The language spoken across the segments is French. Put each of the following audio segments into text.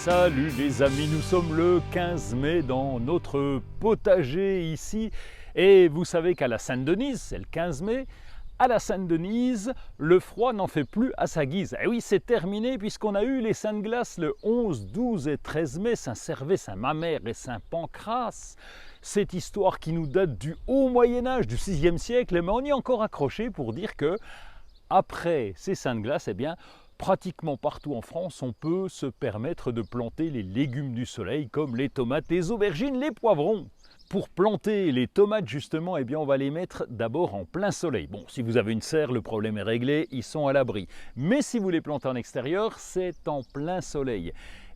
Salut les amis, nous sommes le 15 mai dans notre potager ici et vous savez qu'à la Sainte-Denise, c'est le 15 mai, à la Sainte-Denise, le froid n'en fait plus à sa guise. Et oui, c'est terminé puisqu'on a eu les Saintes Glaces le 11, 12 et 13 mai, Saint-Servais, Saint-Mamère et Saint-Pancrace. Cette histoire qui nous date du haut Moyen-Âge, du 6e siècle, mais on y est encore accroché pour dire que après ces Saintes Glaces, eh bien, pratiquement partout en France, on peut se permettre de planter les légumes du soleil comme les tomates, les aubergines, les poivrons. Pour planter les tomates justement, eh bien, on va les mettre d'abord en plein soleil. Bon, si vous avez une serre, le problème est réglé, ils sont à l'abri. Mais si vous les plantez en extérieur, c'est en plein soleil.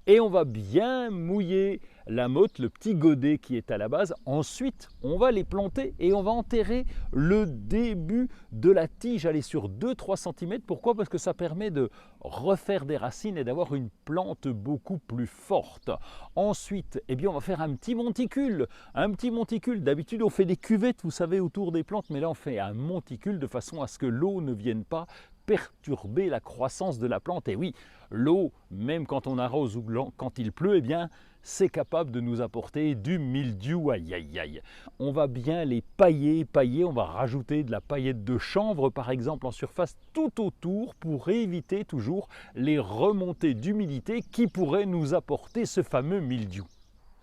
Et on va bien mouiller la motte, le petit godet qui est à la base. Ensuite, on va les planter et on va enterrer le début de la tige, aller sur 2-3 cm. Pourquoi? Parce que ça permet de refaire des racines et d'avoir une plante beaucoup plus forte. Ensuite, eh bien, on va faire un petit monticule. Un petit monticule, d'habitude on fait des cuvettes, vous savez, autour des plantes, mais là on fait un monticule de façon à ce que l'eau ne vienne pas perturber la croissance de la plante. Et oui, l'eau, même quand on arrose ou quand il pleut, eh bien, c'est capable de nous apporter du mildiou. Aïe, aïe, aïe. On va bien les pailler, on va rajouter de la paillette de chanvre, par exemple, en surface tout autour pour éviter toujours les remontées d'humidité qui pourraient nous apporter ce fameux mildiou.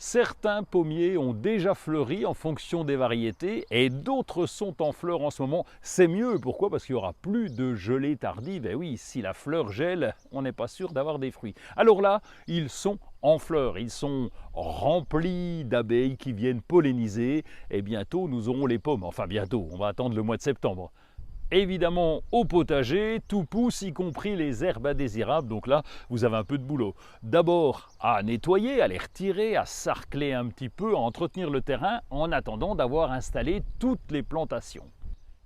Certains pommiers ont déjà fleuri en fonction des variétés et d'autres sont en fleurs en ce moment. C'est mieux, pourquoi? Parce qu'il n'y aura plus de gelée tardive. Et oui, si la fleur gèle, on n'est pas sûr d'avoir des fruits. Alors là, ils sont en fleurs, ils sont remplis d'abeilles qui viennent polliniser et bientôt nous aurons les pommes. Enfin bientôt, on va attendre le mois de septembre. Évidemment, au potager, tout pousse, y compris les herbes indésirables. Donc là, vous avez un peu de boulot. D'abord, à nettoyer, à les retirer, à sarcler un petit peu, à entretenir le terrain en attendant d'avoir installé toutes les plantations.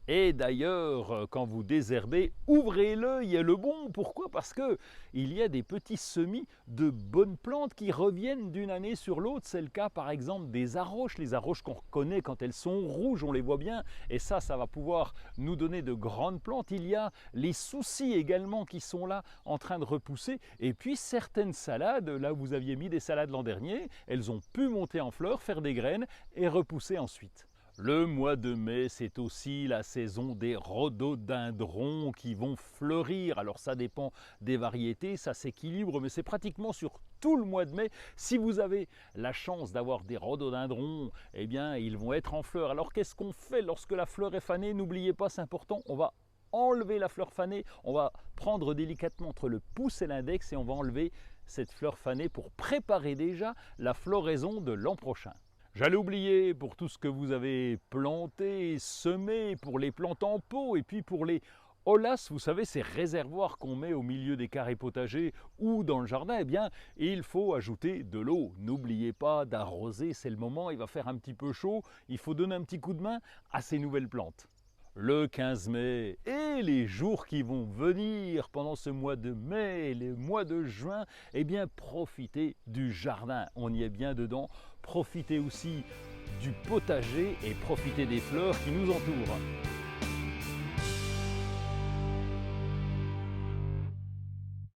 Et d'ailleurs, quand vous désherbez, ouvrez l'œil et le bon. Pourquoi? Parce qu'il y a des petits semis de bonnes plantes qui reviennent d'une année sur l'autre. C'est le cas par exemple des arroches. Les arroches qu'on reconnaît quand elles sont rouges, on les voit bien. Et ça va pouvoir nous donner de grandes plantes. Il y a les soucis également qui sont là en train de repousser. Et puis certaines salades, là où vous aviez mis des salades l'an dernier, elles ont pu monter en fleurs, faire des graines et repousser ensuite. Le mois de mai, c'est aussi la saison des rhododendrons qui vont fleurir. Alors ça dépend des variétés, ça s'équilibre, mais c'est pratiquement sur tout le mois de mai. Si vous avez la chance d'avoir des rhododendrons, eh bien ils vont être en fleurs. Alors qu'est-ce qu'on fait lorsque la fleur est fanée? N'oubliez pas, c'est important, on va enlever la fleur fanée, on va prendre délicatement entre le pouce et l'index et on va enlever cette fleur fanée pour préparer déjà la floraison de l'an prochain. J'allais oublier pour tout ce que vous avez planté, semé, pour les plantes en pot et puis pour les holas, vous savez, ces réservoirs qu'on met au milieu des carrés potagers ou dans le jardin, eh bien, il faut ajouter de l'eau. N'oubliez pas d'arroser, c'est le moment, il va faire un petit peu chaud, il faut donner un petit coup de main à ces nouvelles plantes. Le 15 mai et les jours qui vont venir pendant ce mois de mai, les mois de juin, eh bien profitez du jardin, on y est bien dedans. Profitez aussi du potager et profitez des fleurs qui nous entourent.